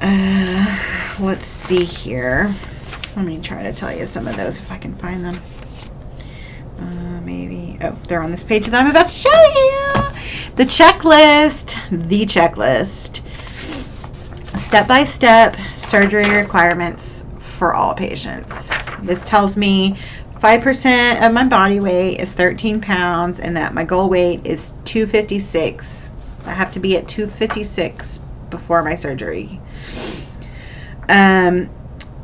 Let's see here. Let me try to tell you some of those if I can find them. Maybe. Oh, they're on this page that I'm about to show you. The checklist. The checklist. Step-by-step surgery requirements for all patients. This tells me 5% of my body weight is 13 pounds and that my goal weight is 256. I have to be at 256 before my surgery.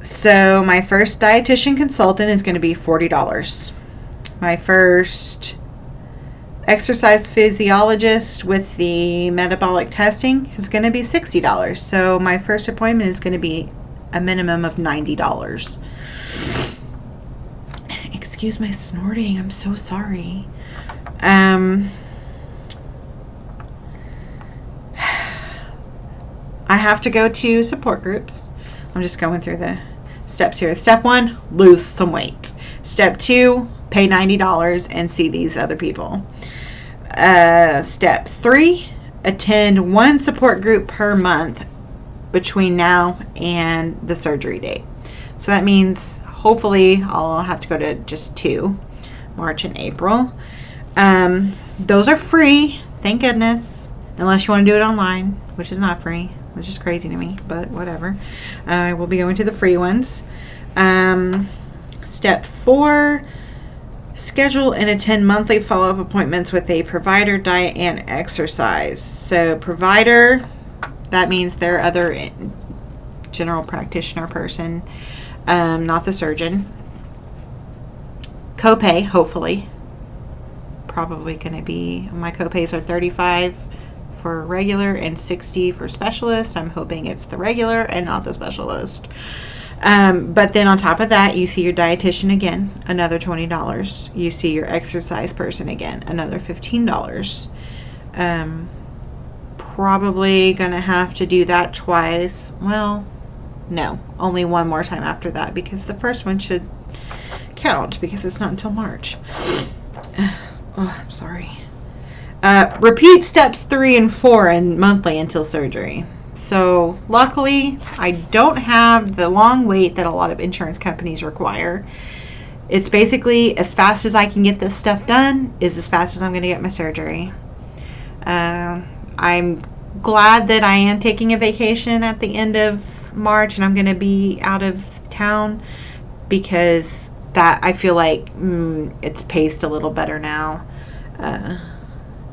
So my first dietitian consultant is going to be $40. My first exercise physiologist with the metabolic testing is going to be $60. So my first appointment is going to be a minimum of $90. Excuse my snorting. I'm so sorry. I have to go to support groups. I'm just going through the steps here. Step 1, lose some weight. Step 2, pay $90 and see these other people. Step 3, attend 1 support group per month between now and the surgery date. So that means hopefully I'll have to go to just 2, March and April. Those are free, thank goodness, unless you want to do it online, which is not free, which is crazy to me, but whatever. I will be going to the free ones. Step 4, schedule and attend monthly follow-up appointments with a provider, diet, and exercise. So provider, that means their other general practitioner person, not the surgeon. Copay, hopefully. Probably going to be, my copays are $35 for regular and $60 for specialist. I'm hoping it's the regular and not the specialist. But then on top of that, you see your dietitian again, another $20. You see your exercise person again, another $15. Probably gonna have to do that twice. Well, no, only one more time after that because the first one should count because it's not until March. Oh, I'm sorry. Repeat steps 3 and 4 and monthly until surgery. So luckily, I don't have the long wait that a lot of insurance companies require. It's basically as fast as I can get this stuff done is as fast as I'm going to get my surgery. I'm glad that I am taking a vacation at the end of March and I'm going to be out of town because that I feel like it's paced a little better now.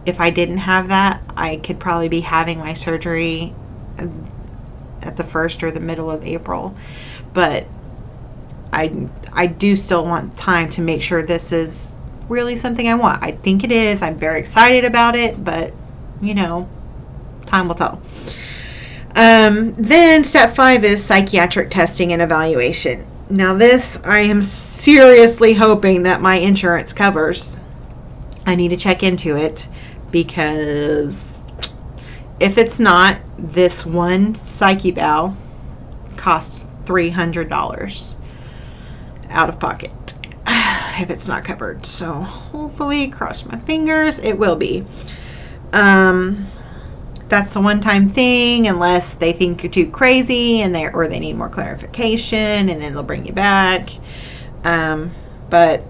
If I didn't have that, I could probably be having my surgery at the 1st or the middle of April, but I do still want time to make sure this is really something I want. I think it is. I'm very excited about it, but you know, time will tell. Then step 5 is psychiatric testing and evaluation. Now this I am seriously hoping that my insurance covers. I need to check into it because if it's not, this one Psych Eval costs $300 out of pocket if it's not covered. So hopefully, cross my fingers, it will be. That's a one-time thing unless they think you're too crazy and they need more clarification and then they'll bring you back. But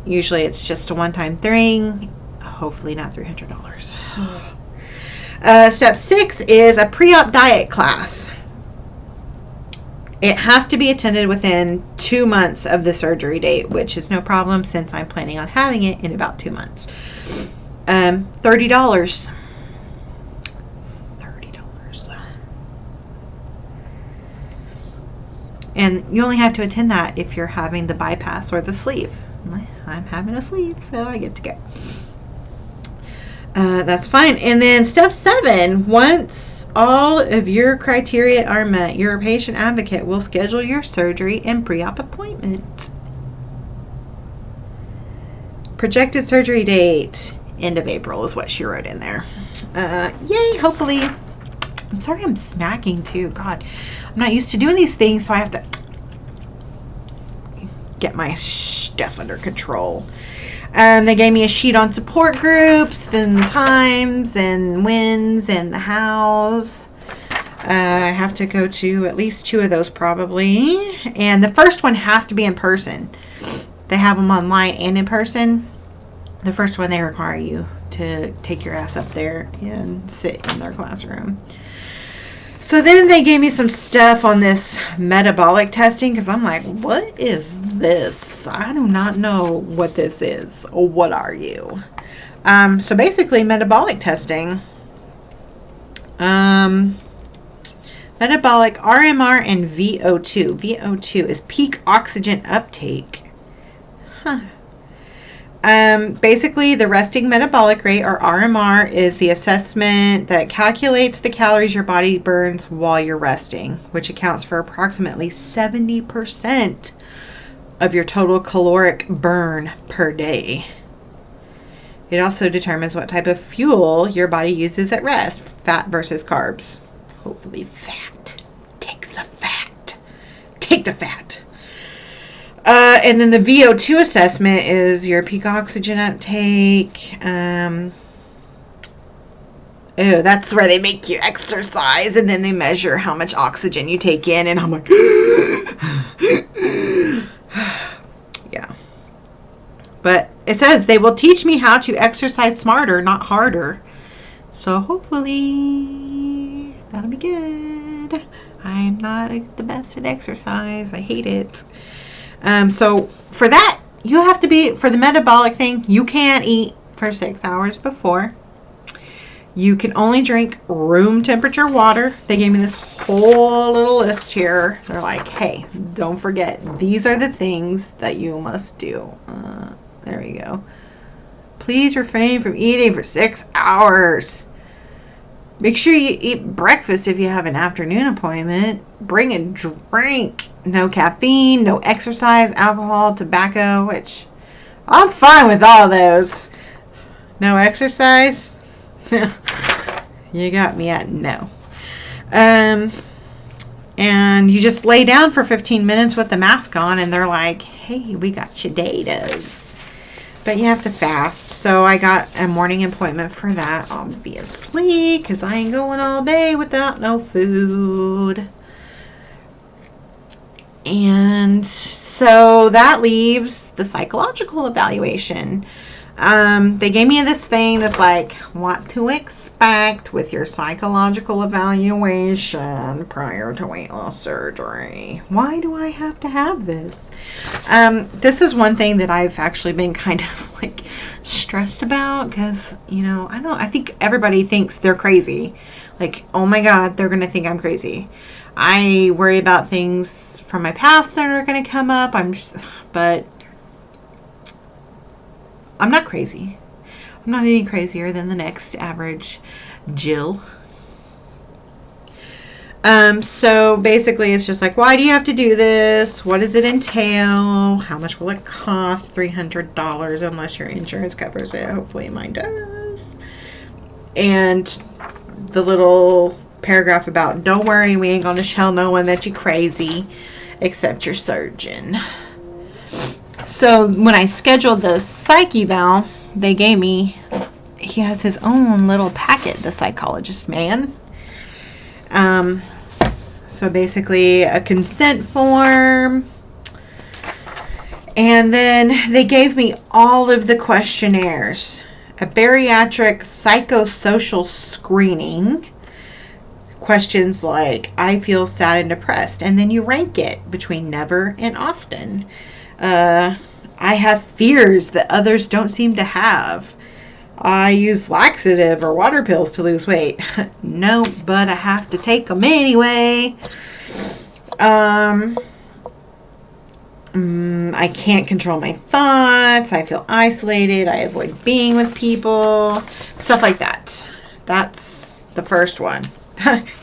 usually it's just a one-time thing. Hopefully not $300. Step 6 is a pre-op diet class. It has to be attended within 2 months of the surgery date, which is no problem since I'm planning on having it in about 2 months. $30. And you only have to attend that if you're having the bypass or the sleeve. I'm having a sleeve, so I get to go. That's fine. And then step 7, once all of your criteria are met, your patient advocate will schedule your surgery and pre-op appointment. Projected surgery date, end of April is what she wrote in there. Yay, hopefully. I'm sorry I'm smacking too. God, I'm not used to doing these things, so I have to get my stuff under control. They gave me a sheet on support groups, and times, and wins, and the hows. I have to go to at least 2 of those probably. And the first one has to be in person. They have them online and in person. The first one, they require you to take your ass up there and sit in their classroom. So then they gave me some stuff on this metabolic testing, because I'm like, what is this? I do not know what this is. What are you? So basically metabolic testing. Metabolic RMR and VO2. VO2 is peak oxygen uptake. Huh. Basically, the resting metabolic rate, or RMR, is the assessment that calculates the calories your body burns while you're resting, which accounts for approximately 70% of your total caloric burn per day. It also determines what type of fuel your body uses at rest, fat versus carbs. Hopefully fat. Take the fat. Take the fat. And then the VO2 assessment is your peak oxygen uptake. That's where they make you exercise, and then they measure how much oxygen you take in, and I'm like, yeah. But it says they will teach me how to exercise smarter, not harder. So hopefully that'll be good. I'm not the best at exercise. I hate it. So for that, you have to be, for the metabolic thing, you can't eat for 6 hours before. You can only drink room temperature water. They gave me this whole little list here. They're like, hey, don't forget, these are the things that you must do. There we go. Please refrain from eating for 6 hours. Make sure you eat breakfast if you have an afternoon appointment. Bring a drink. No caffeine, no exercise, alcohol, tobacco, which I'm fine with all those. No exercise? You got me at no. And you just lay down for 15 minutes with the mask on, and they're like, hey, we got Cheetos. But you have to fast. So I got a morning appointment for that, obviously, because I ain't going all day without no food. And so that leaves the psychological evaluation. They gave me this thing that's like, what to expect with your psychological evaluation prior to weight loss surgery. Why do I have to have this? This is one thing that I've actually been kind of like stressed about, because, I think everybody thinks they're crazy. Like, oh my God, they're going to think I'm crazy. I worry about things from my past that are going to come up. But I'm not crazy. I'm not any crazier than the next average Jill. So basically it's just like, why do you have to do this? What does it entail? How much will it cost? $300 unless your insurance covers it. Hopefully mine does. And the little paragraph about, don't worry, we ain't gonna tell no one that you're crazy except your surgeon. So when I scheduled the Psych Eval, they gave me, he has his own little packet, the psychologist man. So basically a consent form. And then they gave me all of the questionnaires. A bariatric psychosocial screening. Questions like, I feel sad and depressed. And then you rank it between never and often. I have fears that others don't seem to have. I use laxative or water pills to lose weight. No, but I have to take them anyway. I can't control my thoughts. I feel isolated. I avoid being with people. Stuff like that. That's the first one.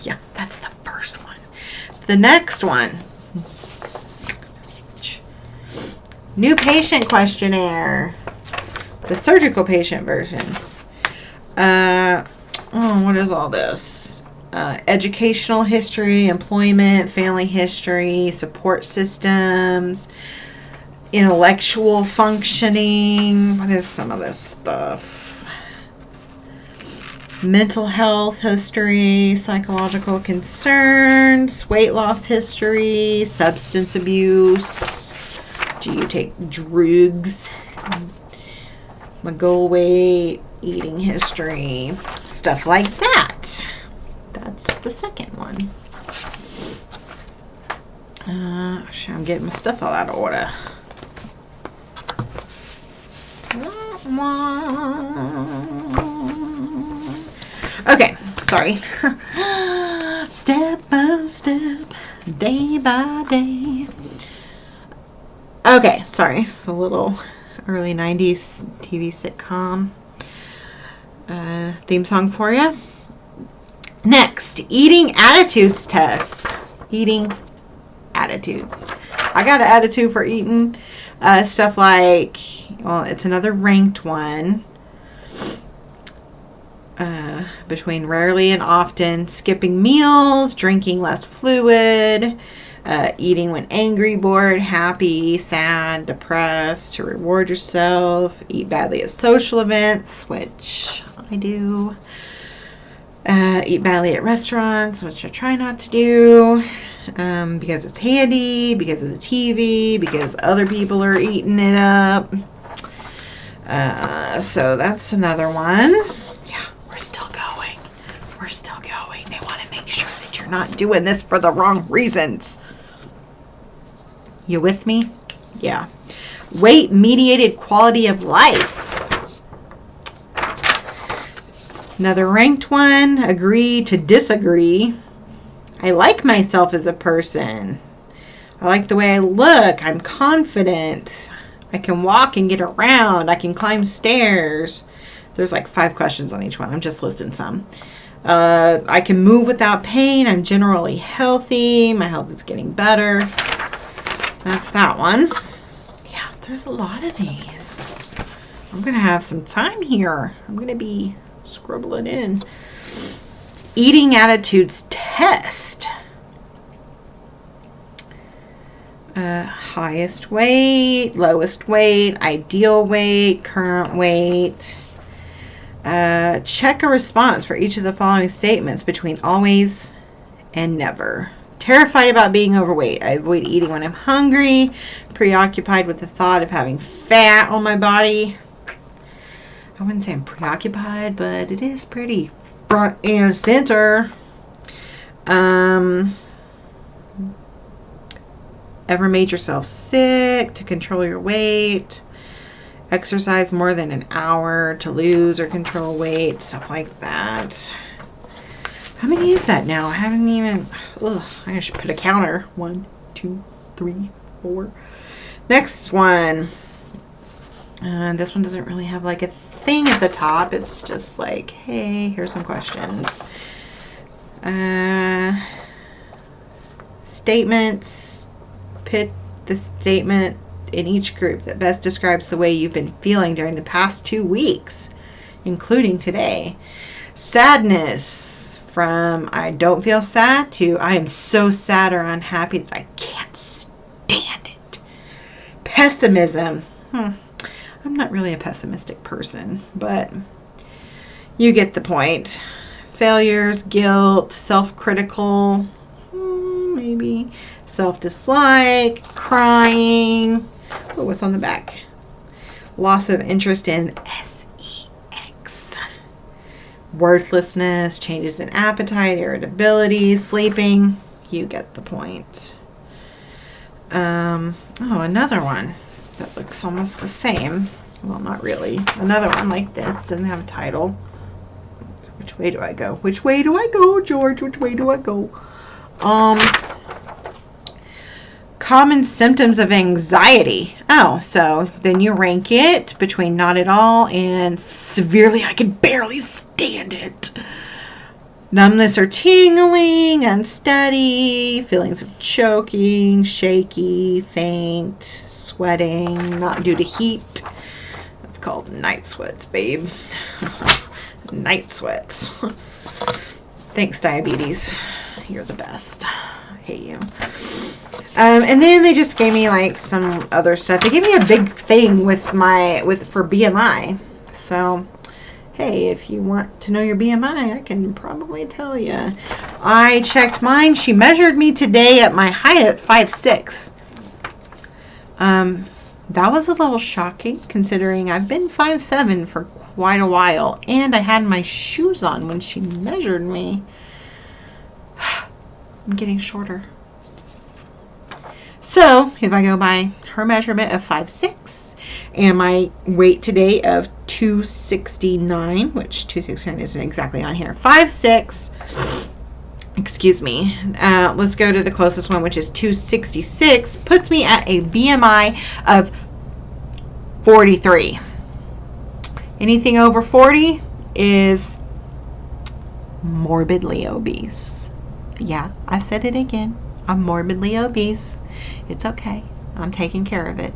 Yeah, that's the first one. The next one. New patient questionnaire. The surgical patient version. What is all this? Educational history, employment, family history, support systems, intellectual functioning. What is some of this stuff? mental health history, psychological concerns, weight loss history, substance abuse. Do you take drugs? My goal weight, eating history, stuff like that. That's the second one. I'm getting my stuff all out of order. Okay, sorry. Step by step, day by day. Okay, sorry. A little early 90s TV sitcom theme song for you. Next, eating attitudes test. Eating attitudes. I got an attitude for eating. Stuff like, well, it's another ranked one. Between rarely and often, skipping meals, drinking less fluid, eating when angry, bored, happy, sad, depressed, to reward yourself, eat badly at social events, which I do, eat badly at restaurants, which I try not to do, because it's handy, because of the TV, because other people are eating it up. So that's another one. Yeah, we're still going. We're still going. They want to make sure that you're not doing this for the wrong reasons. You with me? Yeah. Weight-mediated quality of life. Another ranked one. Agree to disagree. I like myself as a person. I like the way I look. I'm confident. I can walk and get around. I can climb stairs. There's like 5 questions on each one. I'm just listing some. I can move without pain. I'm generally healthy. My health is getting better. That's that one. Yeah, there's a lot of these. I'm going to have some time here. I'm going to be scribbling in. Eating attitudes test. Highest weight, lowest weight, ideal weight, current weight. Check a response for each of the following statements between always and never. Terrified about being overweight. I avoid eating when I'm hungry. Preoccupied with the thought of having fat on my body. I wouldn't say I'm preoccupied, but it is pretty front and center. Ever made yourself sick to control your weight? Exercise more than an hour to lose or control weight, stuff like that. How many is that now? I haven't even, I should put a counter. 1, 2, 3, 4. Next one. This one doesn't really have like a thing at the top. It's just like, hey, here's some questions. Statements. Put the statement in each group that best describes the way you've been feeling during the past 2 weeks, including today. Sadness, from I don't feel sad to I am so sad or unhappy that I can't stand it. Pessimism. I'm not really a pessimistic person, but you get the point. Failures, guilt, self-critical, maybe. Self-dislike, crying. Oh, what's on the back? Loss of interest in sex. Worthlessness, changes in appetite, irritability, sleeping. You get the point. Another one that looks almost the same. Well, not really. Another one like this. Doesn't have a title. Which way do I go? Which way do I go, George? Which way do I go? Common symptoms of anxiety. Oh, so then you rank it between not at all and severely, I can barely stand it. Numbness or tingling, unsteady, feelings of choking, shaky, faint, sweating, not due to heat. That's called night sweats, babe. Night sweats. Thanks, diabetes. You're the best. I hate you. And then they just gave me like some other stuff. They gave me a big thing with for BMI. So Hey, if you want to know your BMI, I can probably tell you. I checked mine. She measured me today at my height at 5'6". That was a little shocking considering I've been 5'7" for quite a while, and I had my shoes on when she measured me. I'm getting shorter. So if I go by her measurement of 5'6" and my weight today of 269, which 269 isn't exactly on here, 5'6", excuse me, let's go to the closest one, which is 266, puts me at a BMI of 43. Anything over 40 is morbidly obese. Yeah, I said it again. I'm morbidly obese. It's okay. I'm taking care of it.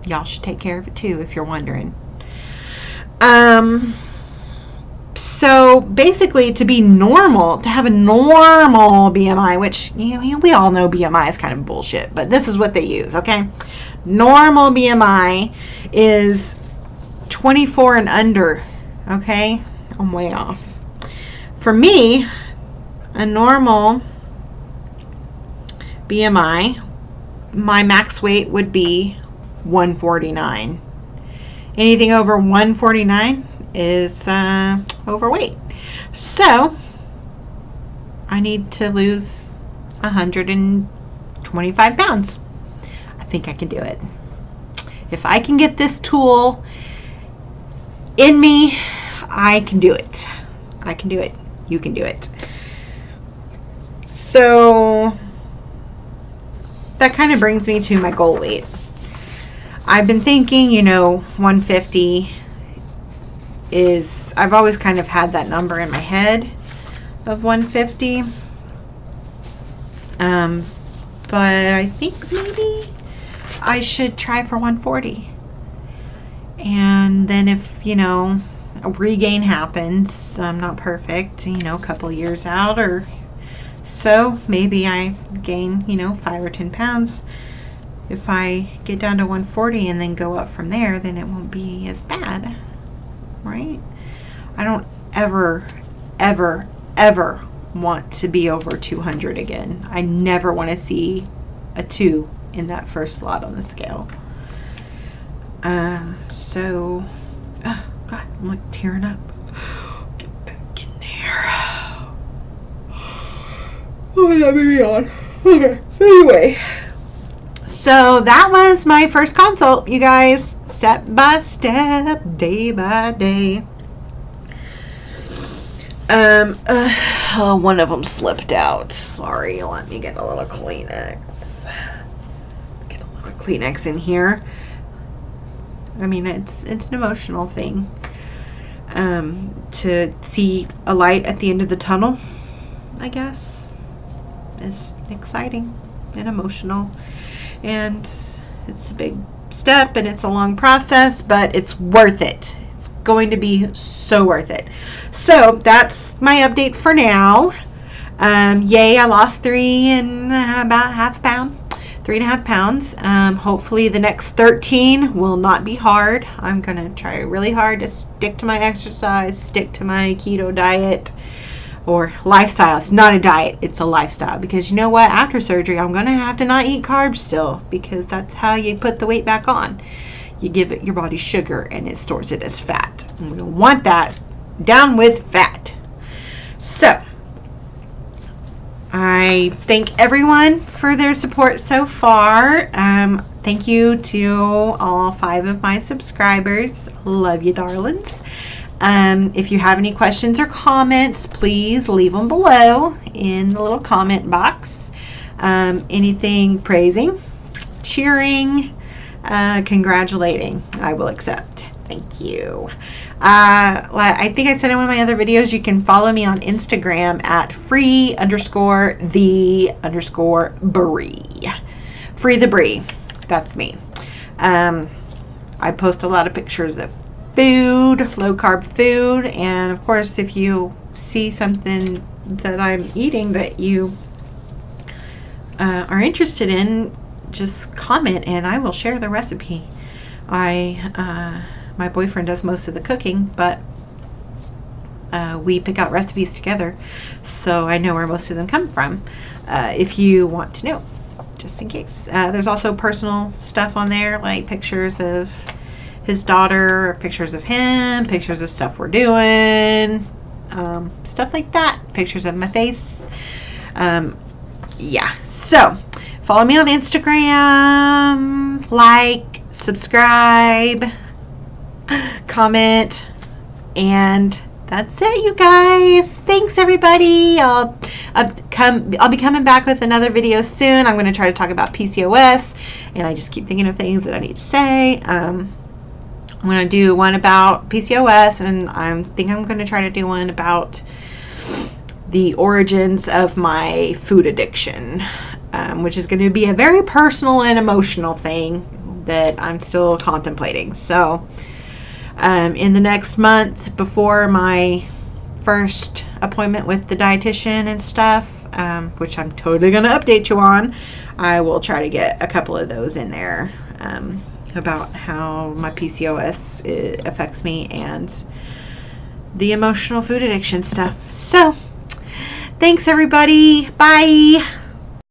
Y'all should take care of it too if you're wondering. So basically, to be normal, to have a normal BMI, which we all know BMI is kind of bullshit, but this is what they use, okay? Normal BMI is 24 and under, okay? I'm way off. For me, a normal BMI, my max weight would be 149. Anything over 149 is overweight. So I need to lose 125 pounds. I think I can do it. If I can get this tool in me, I can do it. I can do it. You can do it. So that kind of brings me to my goal weight. I've been thinking, 150 is, I've always kind of had that number in my head of 150. But I think maybe I should try for 140. And then if, a regain happens, I'm not perfect, a couple years out or so, maybe I gain, 5 or 10 pounds. If I get down to 140 and then go up from there, then it won't be as bad, right? I don't ever want to be over 200 again. I never want to see a 2 in that first slot on the scale. So, oh God, I'm like tearing up. Get back in there. Oh, that made me on. Okay, anyway. So that was my first consult, you guys. Step by step, day by day. One of them slipped out. Sorry, let me get a little Kleenex. Get a little Kleenex in here. I mean, it's an emotional thing. To see a light at the end of the tunnel, I guess, is exciting and emotional. And it's a big step and it's a long process, but it's worth it. It's going to be so worth it. So that's my update for now. Yay, I lost 3.5 pounds. Hopefully the next 13 will not be hard. I'm going to try really hard to stick to my exercise, stick to my keto diet or lifestyle. It's not a diet, it's a lifestyle, because you know what, after surgery I'm going to have to not eat carbs still, because that's how you put the weight back on. You give it your body sugar and it stores it as fat, and we don't want that. Down with fat. So I thank everyone for their support so far. Thank you to all 5 of my subscribers. Love you, darlings. If you have any questions or comments, please leave them below in the little comment box. Anything praising, cheering, congratulating, I will accept. Thank you. I think I said in one of my other videos, you can follow me on Instagram at free_the_brie. Free the Brie. That's me. I post a lot of pictures of food, low carb food, and of course if you see something that I'm eating that you are interested in, just comment and I will share the recipe. My boyfriend does most of the cooking, but we pick out recipes together, so I know where most of them come from, if you want to know, just in case. There's also personal stuff on there, like pictures of his daughter, pictures of him, pictures of stuff we're doing, stuff like that, pictures of my face. Yeah, so follow me on Instagram, like, subscribe, comment, and that's it, you guys. Thanks, everybody. I'll be coming back with another video soon. I'm going to try to talk about PCOS, and I just keep thinking of things that I need to say. I'm going to do one about PCOS, and I think I'm going to try to do one about the origins of my food addiction, which is going to be a very personal and emotional thing that I'm still contemplating. So in the next month, before my first appointment with the dietitian and stuff, which I'm totally going to update you on, I will try to get a couple of those in there, about how my PCOS affects me and the emotional food addiction stuff. So thanks, everybody. Bye.